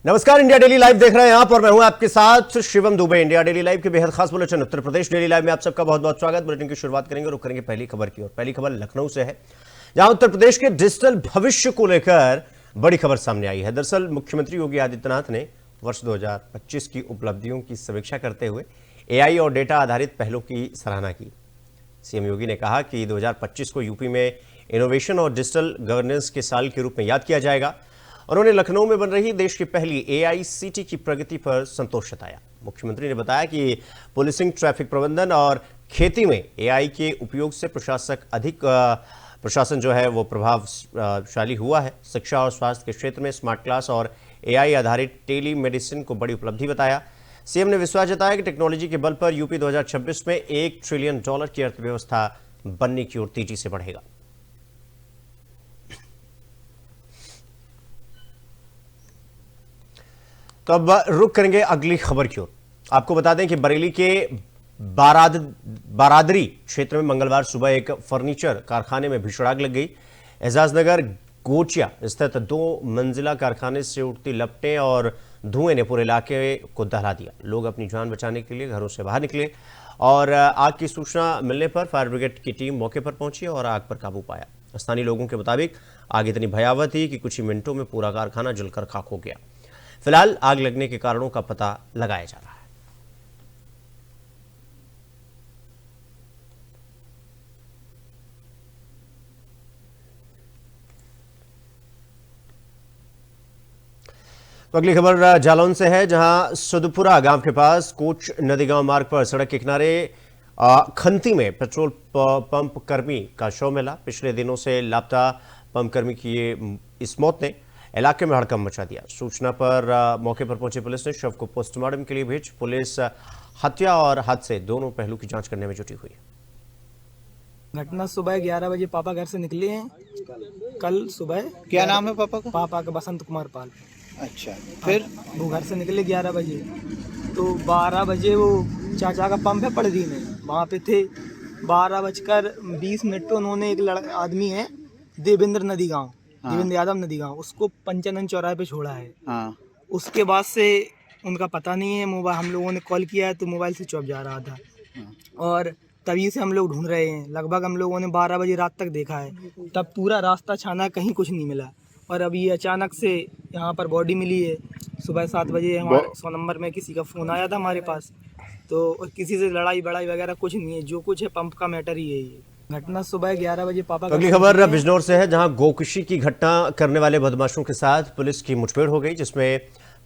नमस्कार, India daily live देख रहे हैं आप और मैं हूं आपके साथ Shivam Dubey. India daily live के बेहद खास bulletin Uttar Pradesh daily live में आप सबका बहुत बहुत स्वागत। बुलेटिन की शुरुआत करेंगे और रुक करेंगे पहली खबर की ओर। पहली खबर लखनऊ से है, जहां उत्तर प्रदेश के डिजिटल भविष्य को लेकर बड़ी खबर सामने आई है। दरअसल मुख्यमंत्री योगी आदित्यनाथ ने वर्ष 2025 की उपलब्धियों की समीक्षा करते हुए एआई और डेटा आधारित पहलों की सराहना की। सीएम योगी ने कहा कि 2025 को यूपी में इनोवेशन और डिजिटल गवर्नेंस के साल के रूप में याद किया जाएगा। उन्होंने लखनऊ में बन रही देश की पहली एआईसीटी की प्रगति पर संतोष जताया। मुख्यमंत्री ने बताया कि पुलिसिंग, ट्रैफिक प्रबंधन और खेती में एआई के उपयोग से प्रशासन जो है वो प्रभावशाली हुआ है। शिक्षा और स्वास्थ्य के क्षेत्र में स्मार्ट क्लास और एआई आधारित टेली मेडिसिन को बड़ी उपलब्धि बताया। सीएम ने विश्वास जताया कि टेक्नोलॉजी के बल पर यूपी 2026 में $1 ट्रिलियन की अर्थव्यवस्था बनने की ओर तेजी से बढ़ेगा। तो अब रुक करेंगे अगली खबर की ओर। आपको बता दें कि बरेली के बारादरी क्षेत्र में मंगलवार सुबह एक फर्नीचर कारखाने में भीषण आग लग गई। एजाजनगर गोचिया स्थित 2 मंजिला कारखाने से उठती लपटें और धुएं ने पूरे इलाके को दहला दिया। लोग अपनी जान बचाने के लिए घरों से बाहर निकले और आग की सूचना मिलने पर फायर ब्रिगेड की टीम मौके पर पहुंची और आग पर काबू पाया। स्थानीय लोगों के मुताबिक आग इतनी भयावह थी कि कुछ ही मिनटों में पूरा कारखाना जलकर खाक हो गया। फिलहाल आग लगने के कारणों का पता लगाया जा रहा है। तो अगली खबर जालौन से है, जहां सुदपुरा गांव के पास कोच नदी गांव मार्ग पर सड़क के किनारे खंती में पेट्रोल पंप कर्मी का शव मिला। पिछले दिनों से लापता पंप कर्मी की इस मौत ने इलाके में हड़कंप मचा दिया। सूचना पर मौके पर पहुंची पुलिस ने शव को पोस्टमार्टम के लिए भेज। पुलिस हत्या और हादसे दोनों पहलू की जांच करने में जुटी हुई है। घटना सुबह 11 बजे पापा घर से निकले हैं। कल सुबह। क्या नाम है पापा का? पापा का बसंत कुमार पाल। अच्छा, फिर वो घर से निकले 11 बजे, तो 12 बजे वो चाचा का पंप है पड़री में, वहाँ पे थे। 12:20 पे उन्होंने एक आदमी है देवेंद्र नदी गाँव, देवेंद्र यादव नदी गाँव, उसको पंचानन चौराहे पे छोड़ा है। हाँ। उसके बाद से उनका पता नहीं है। मोबाइल हम लोगों ने कॉल किया है तो मोबाइल स्विच ऑफ जा रहा था। और तभी से हम लोग ढूंढ रहे हैं। लगभग हम लोगों ने 12 बजे रात तक देखा है, तब पूरा रास्ता छाना, कहीं कुछ नहीं मिला। और अभी अचानक से यहाँ पर बॉडी मिली है। सुबह 7 बजे हमारे 100 नंबर में किसी का फ़ोन आया था हमारे पास, तो किसी से लड़ाई बड़ाई वगैरह कुछ नहीं है। जो कुछ है पंप का मैटर ही है ये। घटना सुबह 11 बजे पापा। अगली खबर बिजनौर से है, जहां गोकशी की घटना करने वाले बदमाशों के साथ पुलिस की मुठभेड़ हो गई, जिसमें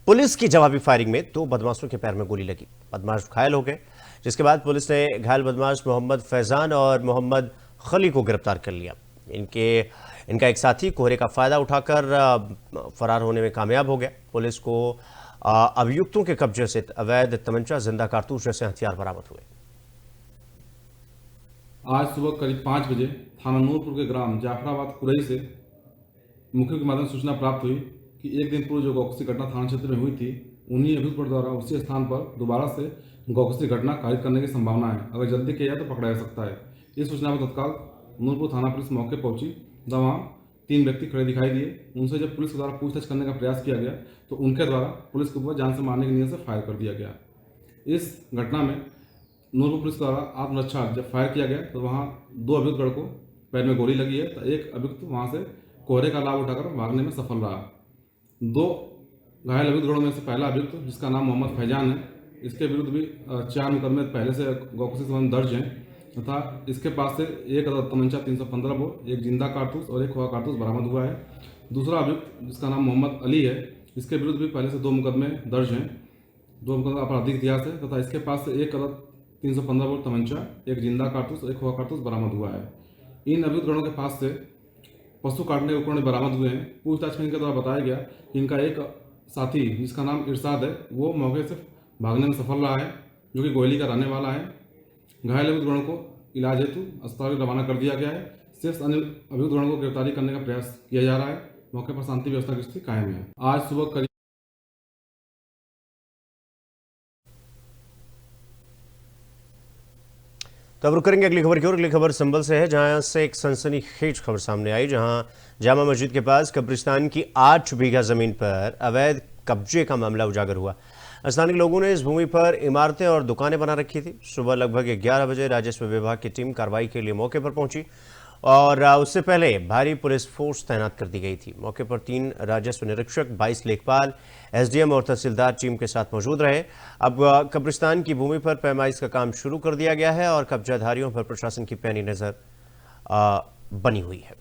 पुलिस की जवाबी फायरिंग में 2 बदमाशों के पैर में गोली लगी। बदमाश घायल हो गए, जिसके बाद पुलिस ने घायल बदमाश मोहम्मद फैजान और मोहम्मद खली को गिरफ्तार कर लिया। इनका एक साथी कोहरे का फायदा उठाकर फरार होने में कामयाब हो गया। पुलिस को अभियुक्तों के कब्जे से अवैध तमंचा, जिंदा कारतूस जैसे हथियार बरामद हुए। आज सुबह करीब 5 बजे थाना नूरपुर के ग्राम जाफराबाद कुरई से मुखबिर के माध्यम से सूचना प्राप्त हुई कि एक दिन पूर्व जो गौकसी घटना थाना क्षेत्र में हुई थी, उन्हीं अभियुक्त द्वारा उसी स्थान पर दोबारा से गौकसी घटना कारित करने की संभावना है। अगर जल्दी किया जाए तो पकड़ा जा सकता है। इस सूचना पर तत्काल नूरपुर थाना पुलिस मौके पहुंची। वहाँ 3 व्यक्ति खड़े दिखाई दिए। उनसे जब पुलिस के द्वारा पूछताछ करने का प्रयास किया गया तो उनके द्वारा पुलिस के ऊपर जान से मारने की नीयत से फायर कर दिया गया। इस घटना में नूरपुर पुलिस द्वारा आत्मरक्षा जब फायर किया गया तो वहाँ 2 अभियुक्तगढ़ को पैर में गोली लगी है, तो एक अभियुक्त वहाँ से कोहरे का लाभ उठाकर भागने में सफल रहा। 2 घायल अभियुक्तगढ़ों में से पहला अभियुक्त, जिसका नाम मोहम्मद फैजान है, इसके विरुद्ध भी 4 मुकदमे पहले से गौकसी संबंध दर्ज हैं तथा इसके पास से एक तमंचा 315 बोर, एक जिंदा कारतूस और एक खोआ कारतूस बरामद हुआ है। दूसरा अभियुक्त, जिसका नाम मोहम्मद अली है, इसके विरुद्ध भी पहले से 2 मुकदमे दर्ज हैं, 2 मुकदमा आपराधिक इतिहास है तथा इसके पास से एक 315 बोर तमंचा, एक जिंदा कारतूस, एक खोआ कारतूस बरामद हुआ है। इन अभियुक्तगणों के पास से पशु काटने के उपकरण बरामद हुए हैं। पूछताछ में इनके द्वारा बताया गया कि इनका एक साथी, जिसका नाम इरशाद है, वो मौके से भागने में सफल रहा है, जो कि गोयली का रहने वाला है। घायल अभियुक्तगणों को इलाज हेतु अस्पताल रवाना कर दिया गया है। शेष अन्य अभियुक्तगणों को गिरफ्तारी करने का प्रयास किया जा रहा है। मौके पर शांति व्यवस्था की स्थिति कायम है। आज सुबह करीब तो अब रुक करेंगे अगली खबर की ओर। अगली खबर संभल से है, जहां से एक सनसनीखेज खबर सामने आई, जहां जामा मस्जिद के पास कब्रिस्तान की 8 बीघा जमीन पर अवैध कब्जे का मामला उजागर हुआ। स्थानीय लोगों ने इस भूमि पर इमारतें और दुकानें बना रखी थी। सुबह लगभग 11 बजे राजस्व विभाग की टीम कार्रवाई के लिए मौके पर पहुंची और उससे पहले भारी पुलिस फोर्स तैनात कर दी गई थी। मौके पर 3 राजस्व निरीक्षक, 22 लेखपाल, एसडीएम और तहसीलदार टीम के साथ मौजूद रहे। अब कब्रिस्तान की भूमि पर पैमाइश का काम शुरू कर दिया गया है और कब्जाधारियों पर प्रशासन की पैनी नजर बनी हुई है।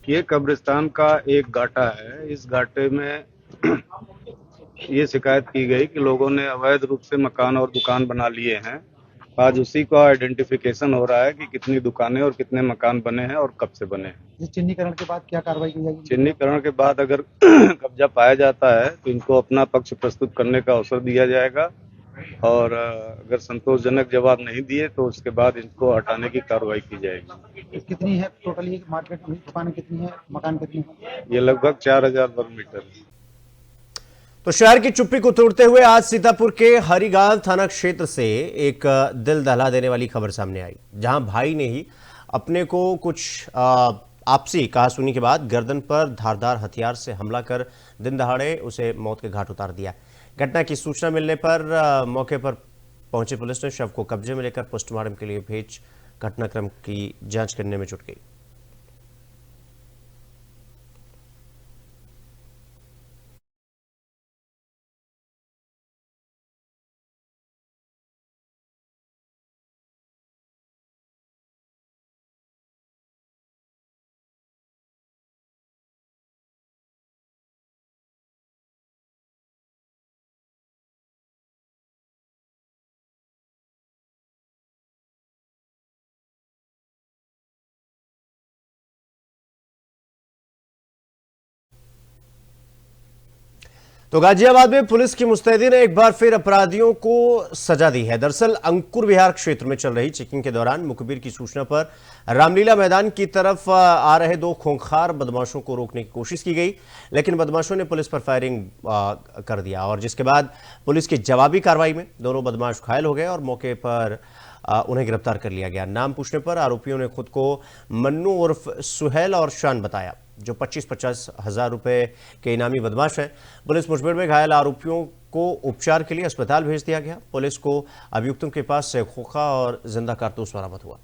ये कब्रिस्तान का एक गाटा है। इस गाटे में ये शिकायत की गई कि लोगों ने अवैध रूप से मकान और दुकान बना लिए हैं। आज उसी का आइडेंटिफिकेशन हो रहा है कि कितनी दुकानें और कितने मकान बने हैं और कब से बने हैं। चिन्हीकरण के बाद क्या कार्रवाई की जाएगी? चिन्हीकरण के बाद अगर कब्जा पाया जाता है तो इनको अपना पक्ष प्रस्तुत करने का अवसर दिया जाएगा और अगर संतोषजनक जवाब नहीं दिए तो उसके बाद इनको हटाने की कार्रवाई की जाएगी। कितनी है टोटली मार्केट में? दुकानें कितनी है, मकान कितने हैं? ये लगभग 4000 वर्ग मीटर है। तो शहर की चुप्पी को तोड़ते हुए आज सीतापुर के हरिगांव थाना क्षेत्र से एक दिल दहला देने वाली खबर सामने आई, जहां भाई ने ही अपने को कुछ आपसी कहासुनी के बाद गर्दन पर धारदार हथियार से हमला कर दिन दहाड़े उसे मौत के घाट उतार दिया। घटना की सूचना मिलने पर मौके पर पहुंची पुलिस ने शव को कब्जे में लेकर पोस्टमार्टम के लिए भेज घटनाक्रम की जांच करने में जुट गई। तो गाजियाबाद में पुलिस की मुस्तैदी ने एक बार फिर अपराधियों को सजा दी है। दरअसल अंकुर विहार क्षेत्र में चल रही चेकिंग के दौरान मुखबिर की सूचना पर रामलीला मैदान की तरफ आ रहे 2 खूंखार बदमाशों को रोकने की कोशिश की गई, लेकिन बदमाशों ने पुलिस पर फायरिंग कर दिया और जिसके बाद पुलिस की जवाबी कार्रवाई में दोनों बदमाश घायल हो गए और मौके पर उन्हें गिरफ्तार कर लिया गया। नाम पूछने पर आरोपियों ने खुद को मन्नू उर्फ सुहेल और शान बताया, जो 25-50 हजार रुपए के इनामी बदमाश हैं। पुलिस मुठभेड़ में घायल आरोपियों को उपचार के लिए अस्पताल भेज दिया गया। पुलिस को अभियुक्तों के पास से खोखा और जिंदा कारतूस बरामद हुआ।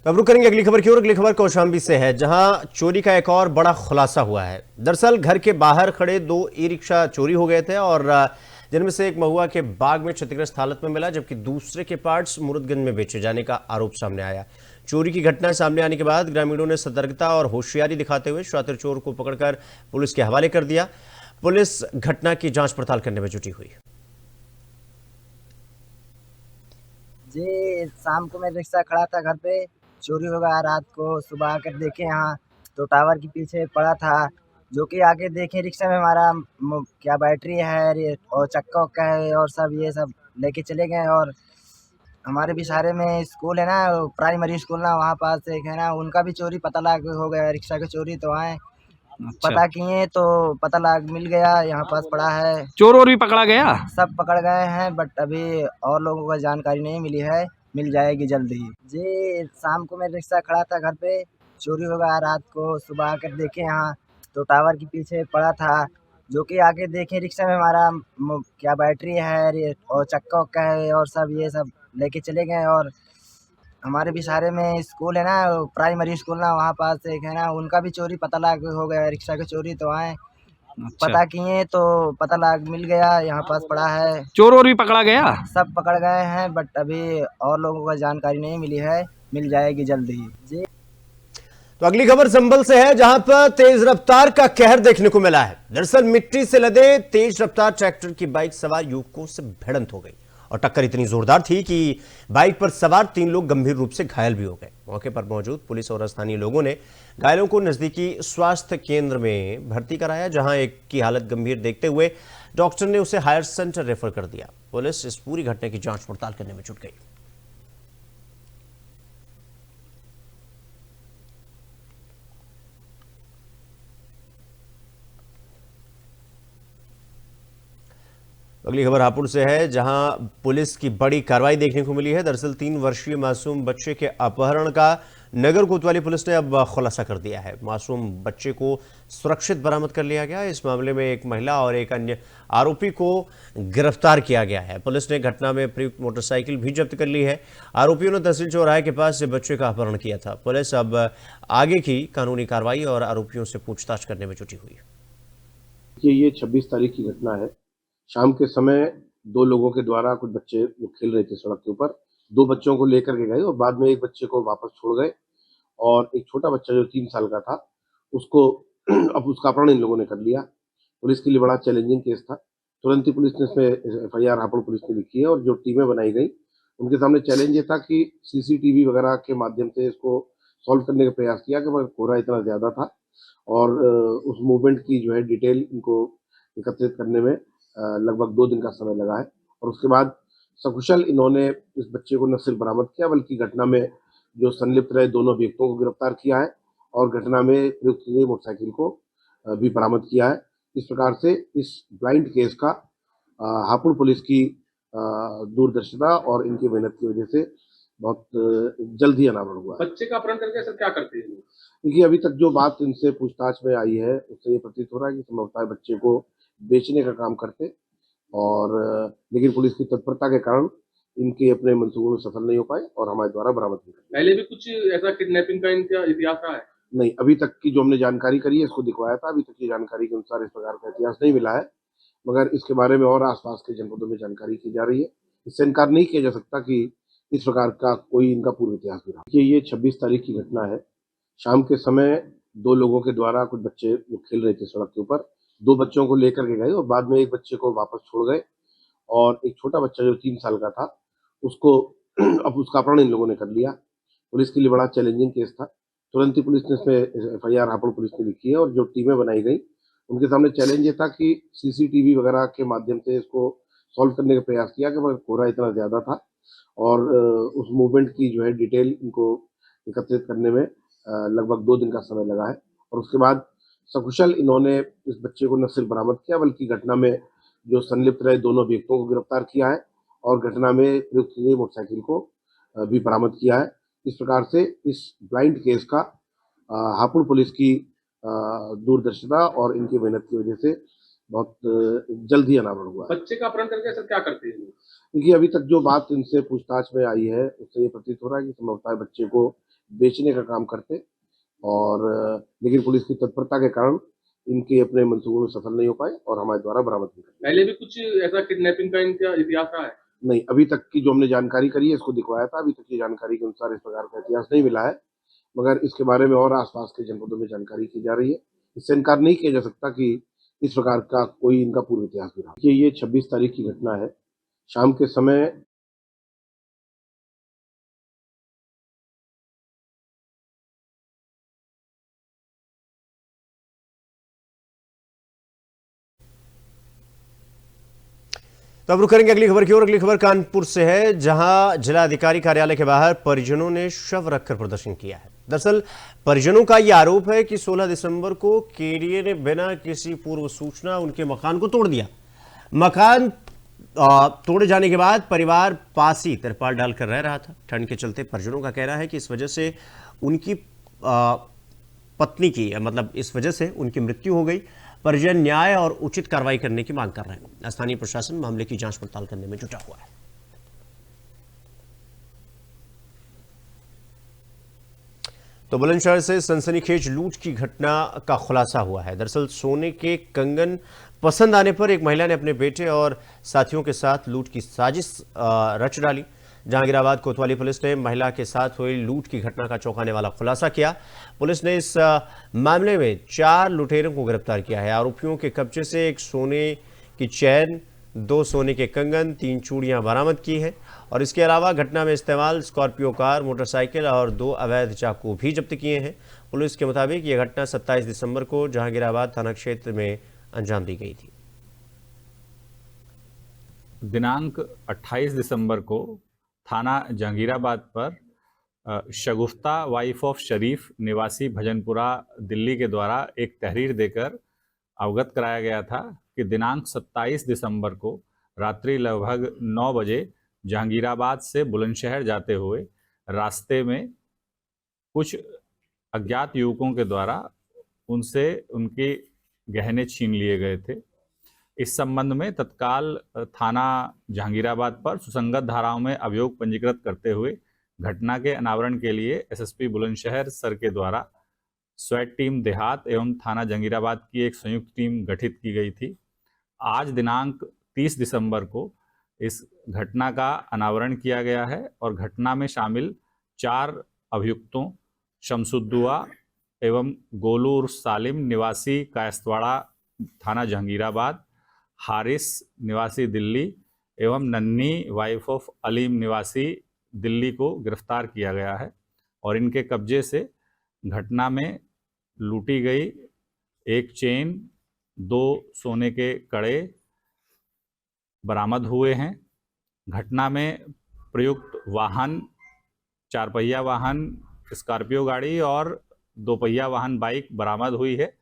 अब रुक करेंगे अगली खबर की ओर। अगली खबर कौशाम्बी से है, जहां चोरी का एक और बड़ा खुलासा हुआ है। दरअसल घर के बाहर खड़े 2 ई-रिक्शा चोरी हो गए थे और जिनमें से एक महुआ के बाग में क्षतिग्रस्त हालत में मिला, जबकि दूसरे के पार्ट्स मुर्दगंज में बेचे जाने का आरोप सामने आया। चोरी की घटना सामने आने के बाद ग्रामीणों ने सतर्कता और होशियारी दिखाते हुए शातिर चोर को पकड़कर पुलिस के हवाले कर दिया। पुलिस घटना की जांच पड़ताल करने में जुटी हुई है। जी, शाम को मैं रिक्शा खड़ा था घर पे, चोरी हो गया रात को। सुबह आकर देखे यहाँ तो टावर के पीछे पड़ा था, जो कि आगे देखे रिक्शा में हमारा क्या बैटरी है और चक्का उक्का है और सब ये सब लेके चले गए। और हमारे बिसारे में स्कूल है ना, प्राइमरी स्कूल ना, वहाँ पास एक है ना, उनका भी चोरी पता लग हो गया, रिक्शा की चोरी। तो आए पता किए तो पता लग मिल गया, यहाँ पास पड़ा है। चोर और भी पकड़ा गया? सब पकड़ गए हैं, बट अभी और लोगों को जानकारी नहीं मिली है, मिल जाएगी जल्द ही। जी, शाम को मैं रिक्शा खड़ा था घर पे, चोरी हो गया रात को। सुबह आकर देखे यहाँ तो टावर के पीछे पड़ा था, जो कि आगे देखे रिक्शा में हमारा क्या बैटरी है और चक्का उक्का है और सब ये सब लेके चले गए। और हमारे बिसारे में स्कूल है ना, प्राइमरी स्कूल ना, वहाँ पास एक है ना, उनका भी चोरी पता लग हो गया, रिक्शा की चोरी। तो आए पता किए तो पता लग मिल गया, यहाँ पास पड़ा है। चोर और भी पकड़ा गया? सब पकड़ गए हैं, बट अभी और लोगों को जानकारी नहीं मिली है, मिल जाएगी जल्द ही। जी। तो अगली खबर संभल से है, जहां पर तेज रफ्तार का कहर देखने को मिला है। दरअसल मिट्टी से लदे तेज रफ्तार ट्रैक्टर की बाइक सवार युवकों से भिड़ंत हो गई और टक्कर इतनी जोरदार थी कि बाइक पर सवार 3 लोग गंभीर रूप से घायल भी हो गए। मौके पर मौजूद पुलिस और स्थानीय लोगों ने घायलों को नजदीकी स्वास्थ्य केंद्र में भर्ती कराया, जहां एक की हालत गंभीर देखते हुए डॉक्टर ने उसे हायर सेंटर रेफर कर दिया। पुलिस इस पूरी घटना की जांच पड़ताल करने में जुट गई। अगली खबर हापुड़ से है, जहां पुलिस की बड़ी कार्रवाई देखने को मिली है। दरअसल 3 वर्षीय मासूम बच्चे के अपहरण का नगर कोतवाली पुलिस ने अब खुलासा कर दिया है। मासूम बच्चे को सुरक्षित बरामद कर लिया गया। इस मामले में एक महिला और एक अन्य आरोपी को गिरफ्तार किया गया है। पुलिस ने घटना में प्रयुक्त मोटरसाइकिल भी जब्त कर ली है। आरोपियों ने तहसील चौराहे के पास से बच्चे का अपहरण किया था। पुलिस अब आगे की कानूनी कार्रवाई और आरोपियों से पूछताछ करने में जुटी हुई है। ये 26 तारीख की घटना है। शाम के समय 2 लोगों के द्वारा कुछ बच्चे खेल रहे थे सड़क के ऊपर, 2 बच्चों को लेकर के गए और बाद में एक बच्चे को वापस छोड़ गए और एक छोटा बच्चा जो 3 साल का था उसको अब उसका अपहरण इन लोगों ने कर लिया। पुलिस के लिए बड़ा चैलेंजिंग केस था। तुरंत ही पुलिस ने इसमें FIR हापुड़ पुलिस ने लिखी है और जो टीमें बनाई गई उनके सामने चैलेंज ये था कि CCTV वगैरह के माध्यम से इसको सॉल्व करने का प्रयास किया कि मगर कोहरा इतना ज्यादा था और उस मूवमेंट की जो है डिटेल इनको एकत्रित करने में लगभग 2 दिन का समय लगा है और उसके बाद सकुशल इन्होंने इस बच्चे को न सिर्फ बरामद किया बल्कि घटना में जो संलिप्त रहे दोनों अभियुक्तों को गिरफ्तार किया है और घटना में प्रयुक्त की गई मोटरसाइकिल को भी बरामद किया है। इस प्रकार से इस ब्लाइंड केस का हापुड़ पुलिस की दूरदर्शिता और इनकी मेहनत की वजह से बहुत जल्द ही अनावरण हुआ। बच्चे का अपहरण करके सर क्या करते हैं? देखिए, अभी तक जो बात इनसे पूछताछ में आई है उससे ये प्रतीत हो रहा है कि संभवतः बच्चे को बेचने का काम करते और लेकिन पुलिस की तत्परता के कारण इनके अपने मंसूबों में सफल नहीं हो पाए और हमारे द्वारा बरामद नहीं कर। पहले भी कुछ ऐसा किडनैपिंग का इनका इतिहास रहा है? नहीं, अभी तक की जो हमने जानकारी करी है इसको दिखवाया था। अभी तक की जानकारी के अनुसार इस प्रकार का इतिहास नहीं मिला है, मगर इसके बारे में और आसपास के जनपदों में जानकारी की जा रही है। इससे इनकार नहीं किया जा सकता कि इस प्रकार का कोई इनका पूर्व इतिहास भी रहा। ये 26 तारीख की घटना है। शाम के समय 2 लोगों के द्वारा कुछ बच्चे खेल रहे थे सड़क के ऊपर, 2 बच्चों को लेकर के गए और बाद में एक बच्चे को वापस छोड़ गए और एक छोटा बच्चा जो 3 साल का था उसको अब उसका अपहरण इन लोगों ने कर लिया। पुलिस के लिए बड़ा चैलेंजिंग केस था। तुरंत ही पुलिस ने इसमें FIR हापुड़ पुलिस ने लिखी है और जो टीमें बनाई गई उनके सामने चैलेंज ये था कि CCTV वगैरह के माध्यम से इसको सॉल्व करने का प्रयास किया कि मगर कोहरा इतना ज्यादा था और उस मूवमेंट की जो है डिटेल इनको एकत्रित करने में लगभग 2 दिन का समय लगा है और उसके बाद सकुशल इन्होंने इस बच्चे को न सिर्फ बरामद किया बल्कि घटना में जो संलिप्त रहे दोनों अभियुक्तों को गिरफ्तार किया है और घटना में प्रयुक्त की गई मोटरसाइकिल को भी बरामद किया है। इस प्रकार से इस ब्लाइंड केस का हापुड़ पुलिस की दूरदर्शिता और इनकी मेहनत की वजह से बहुत जल्द ही अनावरण हुआ। बच्चे का अपहरण करके सर क्या करते हैं? देखिए, अभी तक जो बात इनसे पूछताछ में आई है उससे ये प्रतीत हो रहा है कि संभवतः बच्चे को बेचने का काम करते और लेकिन पुलिस की तत्परता के कारण इनके अपने मंसूबों में सफल नहीं हो पाए और हमारे द्वारा बरामद नहीं कर। पहले भी कुछ ऐसा किडनैपिंग का इनका इतिहास रहा है? नहीं, अभी तक की जो हमने जानकारी करी है इसको दिखवाया था। अभी तक की जानकारी के अनुसार इस प्रकार का इतिहास नहीं मिला है, मगर इसके बारे में और आसपास के जनपदों में जानकारी की जा रही है। इससे इनकार नहीं किया जा सकता कि इस प्रकार का कोई इनका पूर्व इतिहास भी रहा। ये 26 तारीख की घटना है। शाम के समय तो अब रुक करेंगे अगली खबर की ओर। अगली खबर कानपुर से है, जहां जिला अधिकारी कार्यालय के बाहर परिजनों ने शव रखकर प्रदर्शन किया है। दरअसल परिजनों का यह आरोप है कि 16 दिसंबर को केडीए ने बिना किसी पूर्व सूचना उनके मकान को तोड़ दिया। मकान तोड़े जाने के बाद परिवार पास ही तिरपाल डालकर रह रहा था। ठंड के चलते परिजनों का कहना है कि इस वजह से उनकी पत्नी की इस वजह से उनकी मृत्यु हो गई। परिजन न्याय और उचित कार्रवाई करने की मांग कर रहे हैं। स्थानीय प्रशासन मामले की जांच पड़ताल करने में जुटा हुआ है। तो बुलंदशहर से सनसनीखेज लूट की घटना का खुलासा हुआ है। दरअसल सोने के कंगन पसंद आने पर एक महिला ने अपने बेटे और साथियों के साथ लूट की साजिश रच डाली। जहांगीराबाद कोतवाली पुलिस ने महिला के साथ हुई लूट की घटना का चौंकाने वाला खुलासा किया। पुलिस ने इस मामले में 4 लुटेरों को गिरफ्तार किया है। आरोपियों के कब्जे से एक सोने की चैन, 2 सोने के कंगन, 3 चूड़ियां बरामद की हैं और इसके अलावा घटना में इस्तेमाल स्कॉर्पियो कार, मोटरसाइकिल और 2 अवैध चाकू भी जब्त किए हैं। पुलिस के मुताबिक यह घटना 27 दिसंबर को जहांगीराबाद थाना क्षेत्र में अंजाम दी गई थी। दिनांक 28 दिसंबर को थाना जहांगीराबाद पर शगुफ्ता वाइफ ऑफ शरीफ निवासी भजनपुरा दिल्ली के द्वारा एक तहरीर देकर अवगत कराया गया था कि दिनांक 27 दिसंबर को रात्रि लगभग 9 बजे जहांगीराबाद से बुलंदशहर जाते हुए रास्ते में कुछ अज्ञात युवकों के द्वारा उनसे उनके गहने छीन लिए गए थे। इस संबंध में तत्काल थाना जहांगीराबाद पर सुसंगत धाराओं में अभियोग पंजीकृत करते हुए घटना के अनावरण के लिए एसएसपी बुलंदशहर सर के द्वारा स्वैट टीम देहात एवं थाना जहांगीराबाद की एक संयुक्त टीम गठित की गई थी। आज दिनांक 30 दिसंबर को इस घटना का अनावरण किया गया है और घटना में शामिल 4 अभियुक्तों शमसुद्दुआ एवं गोलू उर्फ सालिम निवासी कायस्तवाड़ा थाना जहांगीराबाद, हारिस निवासी दिल्ली एवं नन्ही वाइफ ऑफ अलीम निवासी दिल्ली को गिरफ्तार किया गया है और इनके कब्जे से घटना में लूटी गई एक चेन, 2 सोने के कड़े बरामद हुए हैं। घटना में प्रयुक्त वाहन 4 पहिया वाहन स्कॉर्पियो गाड़ी और 2 पहिया वाहन बाइक बरामद हुई है।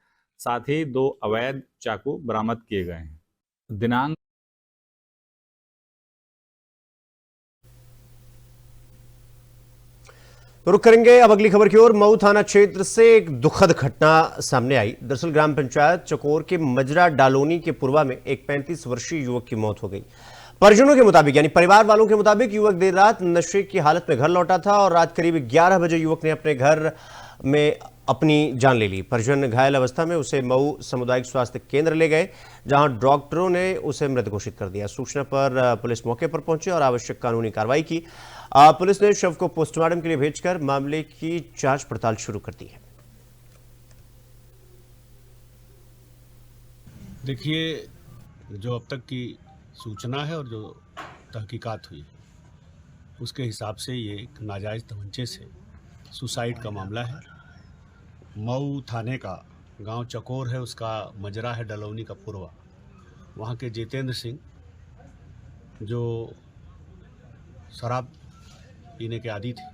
साथ ही 2 अवैध चाकू बरामद किए गए हैं। दिनांक रुक करेंगे अब अगली खबर की ओर। मऊ थाना क्षेत्र से एक दुखद घटना सामने आई। दरअसल ग्राम पंचायत चकोर के मजरा डालोनी के पूर्वा में एक 35 वर्षीय युवक की मौत हो गई। परिजनों के मुताबिक यानी परिवार वालों के मुताबिक युवक देर रात नशे की हालत में घर लौटा था और रात करीब 11 बजे युवक ने अपने घर में अपनी जान ले ली। परिजन घायल अवस्था में उसे मऊ सामुदायिक स्वास्थ्य केंद्र ले गए, जहां डॉक्टरों ने उसे मृत घोषित कर दिया। सूचना पर पुलिस मौके पर पहुंची और आवश्यक कानूनी कार्रवाई की। पुलिस ने शव को पोस्टमार्टम के लिए भेजकर मामले की जांच पड़ताल शुरू कर दी है। देखिए, जो अब तक की सूचना है और जो तहकीकात हुई उसके हिसाब से ये एक नाजायज़ तमंचे से सुसाइड का मामला है। मऊ थाने का गांव चकोर है, उसका मजरा है डलौनी का पूर्वा। वहाँ के जितेंद्र सिंह जो शराब पीने के आदी थे,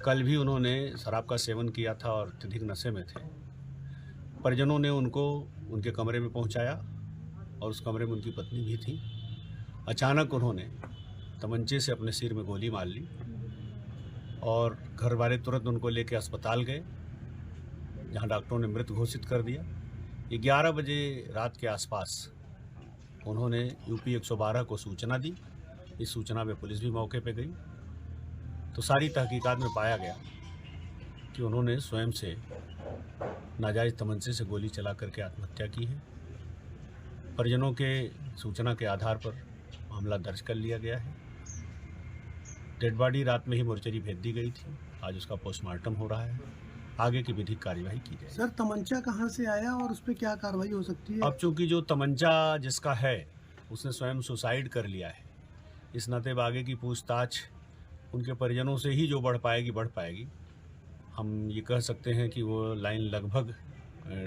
कल भी उन्होंने शराब का सेवन किया था और अत्यधिक नशे में थे। परिजनों ने उनको उनके कमरे में पहुंचाया और उस कमरे में उनकी पत्नी भी थी। अचानक उन्होंने तमंचे से अपने सिर में गोली मार ली और घर वाले तुरंत उनको लेकर अस्पताल गए, जहां डॉक्टरों ने मृत घोषित कर दिया। 11 बजे रात के आसपास उन्होंने यूपी 112 को सूचना दी। इस सूचना में पुलिस भी मौके पर गई तो सारी तहकीकात में पाया गया कि उन्होंने स्वयं से नाजायज़ तमंचे से गोली चला करके आत्महत्या की है। परिजनों के सूचना के आधार पर मामला दर्ज कर लिया गया है। डेड बॉडी रात में ही मोर्चरी भेज दी गई थी। आज उसका पोस्टमार्टम हो रहा है। आगे की विधिक कार्यवाही की जाएगी। सर, तमंचा कहां से आया और उस पर क्या कार्रवाई हो सकती है? अब चूंकि जो तमंचा जिसका है उसने स्वयं सुसाइड कर लिया है, इस नाते आगे की पूछताछ उनके परिजनों से ही जो बढ़ पाएगी। हम ये कह सकते हैं कि वो लाइन लगभग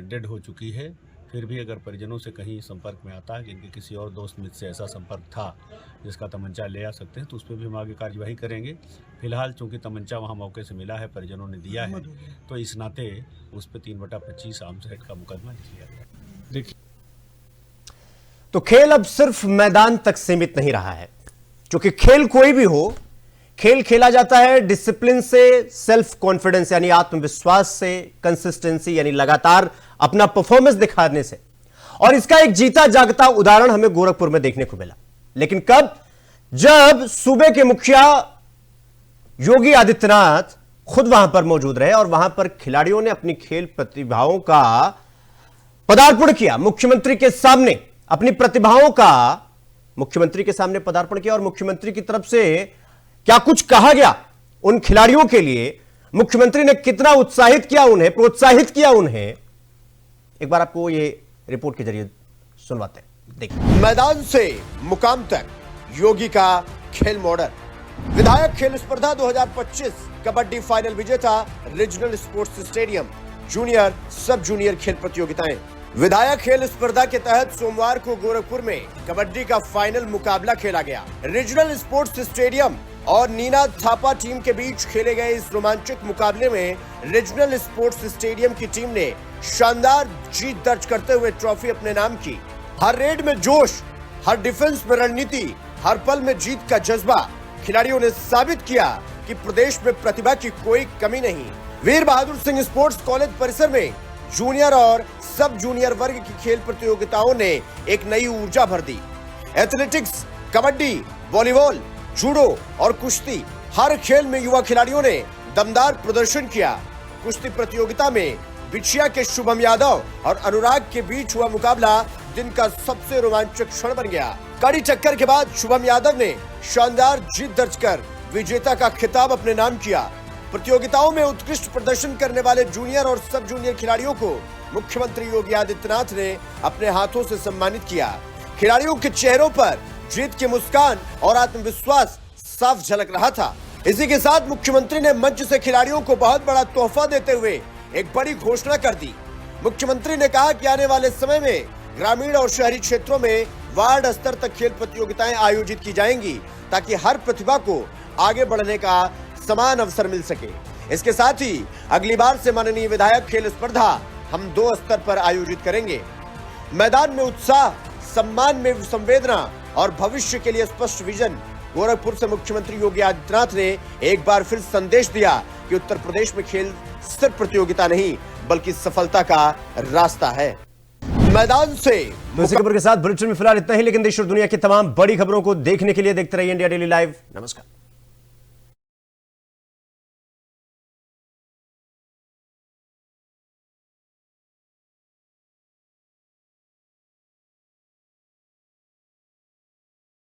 डेड हो चुकी है। फिर भी अगर परिजनों से कहीं संपर्क में आता है कि इनके किसी और दोस्त मित्र से ऐसा संपर्क था जिसका तमंचा ले आ सकते हैं, तो उस पर भी हम आगे कार्यवाही करेंगे। फिलहाल चूंकि तमंचा वहां मौके से मिला है, परिजनों ने दिया है, तो इस नाते उस पर 3/25 आर्म्स एक्ट का मुकदमा किया गया। देखिए, तो खेल अब सिर्फ मैदान तक सीमित नहीं रहा है, क्योंकि खेल कोई भी हो, खेल खेला जाता है डिसिप्लिन से, सेल्फ कॉन्फिडेंस यानी आत्मविश्वास से, कंसिस्टेंसी यानी लगातार अपना परफॉर्मेंस दिखाने से। और इसका एक जीता जागता उदाहरण हमें गोरखपुर में देखने को मिला। लेकिन कब? जब सूबे के मुखिया योगी आदित्यनाथ खुद वहां पर मौजूद रहे और वहां पर खिलाड़ियों ने अपनी खेल प्रतिभाओं का पदार्पण किया। मुख्यमंत्री के सामने अपनी प्रतिभाओं का मुख्यमंत्री के सामने पदार्पण किया और मुख्यमंत्री की तरफ से क्या कुछ कहा गया उन खिलाड़ियों के लिए, मुख्यमंत्री ने कितना उत्साहित किया उन्हें, प्रोत्साहित किया उन्हें, एक बार आपको ये रिपोर्ट के जरिए सुनवाते हैं। देखिए। मैदान से मुकाम तक योगी का खेल मॉडल। विधायक खेल स्पर्धा 2025 कबड्डी फाइनल विजेता रीजनल स्पोर्ट्स स्टेडियम जूनियर सब जूनियर खेल प्रतियोगिताएं। विधायक खेल स्पर्धा के तहत सोमवार को गोरखपुर में कबड्डी का फाइनल मुकाबला खेला गया। रीजनल स्पोर्ट्स स्टेडियम और नीना थापा टीम के बीच खेले गए इस रोमांचक मुकाबले में रीजनल स्पोर्ट्स स्टेडियम की टीम ने शानदार जीत दर्ज करते हुए ट्रॉफी अपने नाम की। हर रेड में जोश, हर डिफेंस में रणनीति, हर पल में जीत का जज्बा। खिलाड़ियों ने साबित किया कि प्रदेश में प्रतिभा की कोई कमी नहीं। वीर बहादुर सिंह स्पोर्ट्स कॉलेज परिसर में जूनियर और सब जूनियर वर्ग की खेल प्रतियोगिताओं ने एक नई ऊर्जा भर दी। एथलेटिक्स, कबड्डी, वॉलीबॉल, जूडो और कुश्ती, हर खेल में युवा खिलाड़ियों ने दमदार प्रदर्शन किया। कुश्ती प्रतियोगिता में बिछिया के शुभम यादव और अनुराग के बीच हुआ मुकाबला दिन का सबसे रोमांचक क्षण बन गया। कड़ी टक्कर के बाद शुभम यादव ने शानदार जीत दर्ज कर विजेता का खिताब अपने नाम किया। प्रतियोगिताओं में उत्कृष्ट प्रदर्शन करने वाले जूनियर और सब जूनियर खिलाड़ियों को मुख्यमंत्री योगी आदित्यनाथ ने अपने हाथों से सम्मानित किया। खिलाड़ियों के चेहरों पर जीत की मुस्कान और आत्मविश्वास साफ झलक रहा था। इसी के साथ मुख्यमंत्री ने मंच से खिलाड़ियों को बहुत बड़ा तोहफा देते हुए एक बड़ी घोषणा कर दी। मुख्यमंत्री ने कहा कि आने वाले समय में ग्रामीण और शहरी क्षेत्रों में वार्ड स्तर तक खेल प्रतियोगिताएं आयोजित की जाएंगी ताकि हर प्रतिभा को आगे बढ़ने का समान अवसर मिल सके। इसके साथ ही अगली बार से माननीय विधायक खेल स्पर्धा हम 2 स्तर पर आयोजित करेंगे। मैदान में उत्साह, सम्मान में संवेदना और भविष्य के लिए स्पष्ट विजन। गोरखपुर से मुख्यमंत्री योगी आदित्यनाथ ने एक बार फिर संदेश दिया कि उत्तर प्रदेश में खेल सिर्फ प्रतियोगिता नहीं बल्कि सफलता का रास्ता है। मैदान से इसी खबर के साथ बुलेटिन में फिलहाल इतना ही, लेकिन देश और दुनिया की तमाम बड़ी खबरों को देखने के लिए देखते रहिए इंडिया डेली लाइव। नमस्कार।